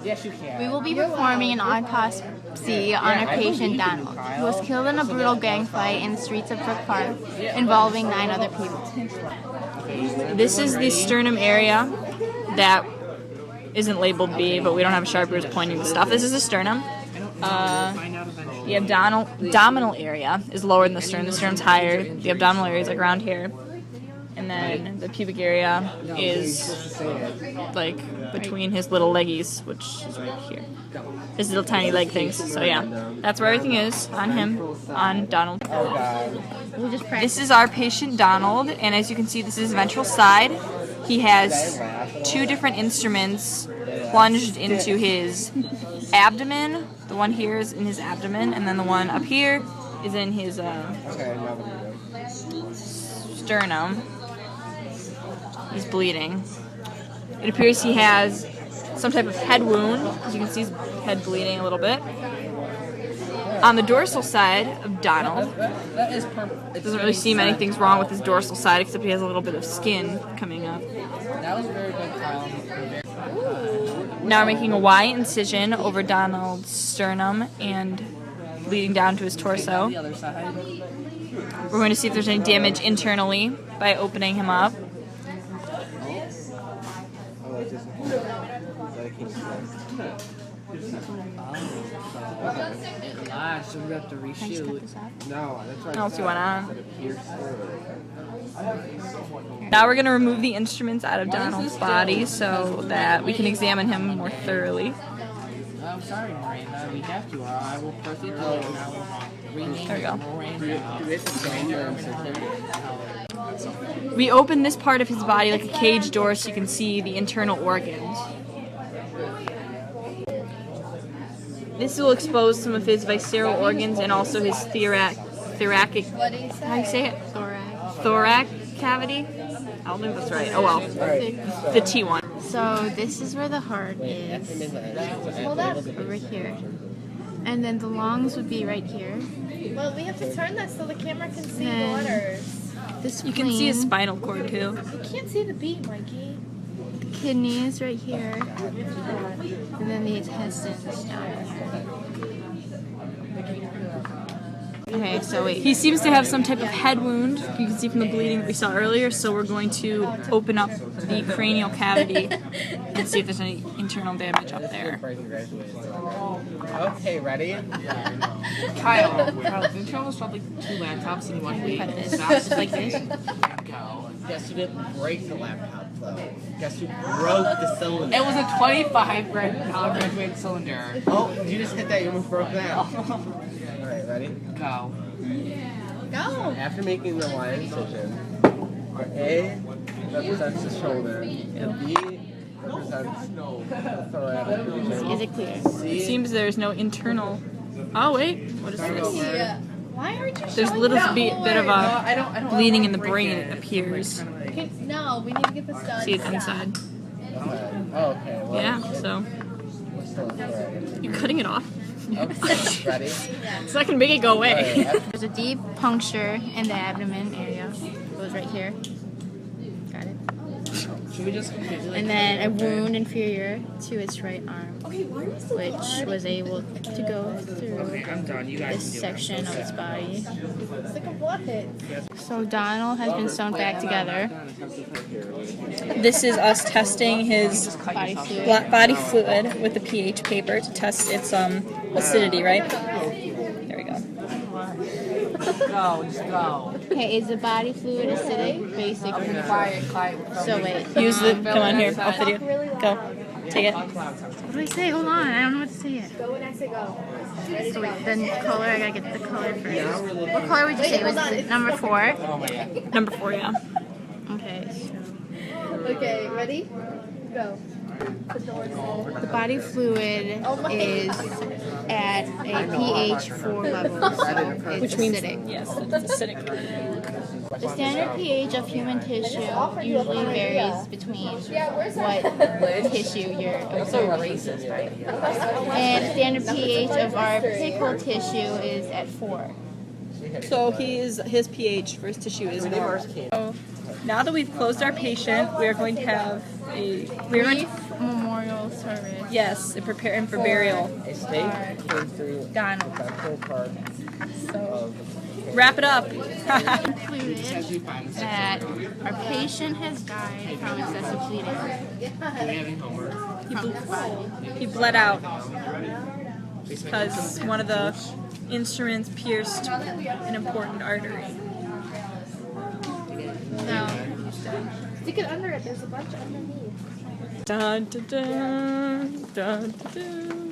Yes, you can. We will be performing an autopsy on our patient Donald, who was killed in a brutal gang fight in the streets of Brook Park, involving 9 other people. This is the sternum area that isn't labeled B, but we don't have a Sharpie who's pointing to stuff. This is the sternum. The abdominal area is lower than the sternum. The sternum's higher. The abdominal area is like around here. And then the pubic area is like between his little leggies, which is right here. His little tiny leg things. So yeah, that's where everything is on him, on Donald. This is our patient Donald, and as you can see, this is his ventral side. He has 2 different instruments plunged into his abdomen. The one here is in his abdomen, and then the one up here is in his sternum. He's bleeding. It appears he has some type of head wound. As you can see, his head bleeding a little bit. On the dorsal side of Donald, it doesn't really seem anything's wrong with his dorsal side, except he has a little bit of skin coming up. That was very good, Kyle. Now we're making a Y incision over Donald's sternum and leading down to his torso. We're going to see if there's any damage internally by opening him up. So we have to reshoot. No, that's right. What else you want on? Now we're going to remove the instruments out of Donald's body so that we can examine him more thoroughly. I'm sorry, Miranda. We have to. I will proceed to There we go. We open this part of his body like a cage door so you can see the internal organs. This will expose some of his visceral organs and also his thoracic, how do you say it? Thorac cavity? I don't think that's right. Oh well. The T one. So this is where the heart is. Hold up. Over here. And then the lungs would be right here. Well, we have to turn that so the camera can see the letters. This you can see his spinal cord too. You can't see the B, Mikey. Kidneys right here. And then the intestines down here. Okay, so wait. He seems to have some type of head wound. You can see from the bleeding that we saw earlier. So we're going to open up the cranial cavity and see if there's any internal damage up there. Okay, ready? Kyle, didn't you almost drop like 2 laptops in one week? Just like this. Go. Guess who didn't break the laptop though? Guess who broke the cylinder? It was a $25 graduated cylinder. Oh, did you just hit that? You almost broke that. Alright, ready? Go. Go! After making the line incision, A represents the shoulder, and B represents the thoracic region. Is it clear? It seems there's no internal. Oh wait, what is this? Yeah. Why aren't you There's a showing little that bit more? of a bleeding in the brain, it appears. Okay, no, we need to get this done. See it's inside. Okay. Oh, okay. Well, Yeah, so we're still thoracic. you're cutting it off. Okay, ready? It's not gonna make it go away. There's a deep puncture in the abdomen area. It goes right here. Got it. Should we just And then a wound inferior to its right arm, which was able to go through I'm done. You guys this section of its body. It's like a bloodhead. So Donald has been sewn back together. This is us testing his Body fluid. body fluid with the pH paper to test its acidity, right? There we go. Go, just go. Okay, is the body fluid acidic? Basically. Quiet. So wait. Use the. Come on here. I'll video. Go. Take it. What do I say? Hold on. I don't know what to say yet. Go when I say go. So wait, then color. I gotta get the color first. What color would you say? Was it number 4? Number 4, yeah. Okay. Okay, ready? Go. The body fluid is at a pH 4 level, so it's Which means acidic. yes, it's acidic. The standard pH of human tissue usually varies between what tissue you're observing. And the standard pH of our pickle tissue is at 4. So his pH for his tissue is normal. So now that we've closed our patient, we are going to have a Brief memorial service. Yes, they're preparing for burial. A stake came through Donald. the full part of Wrap it up. Concluded that our patient has died from excessive bleeding. From his body. He bled out because one of the instruments pierced an important artery. No. Stick it under it. There's a bunch underneath. Dun, dun, dun, dun, dun.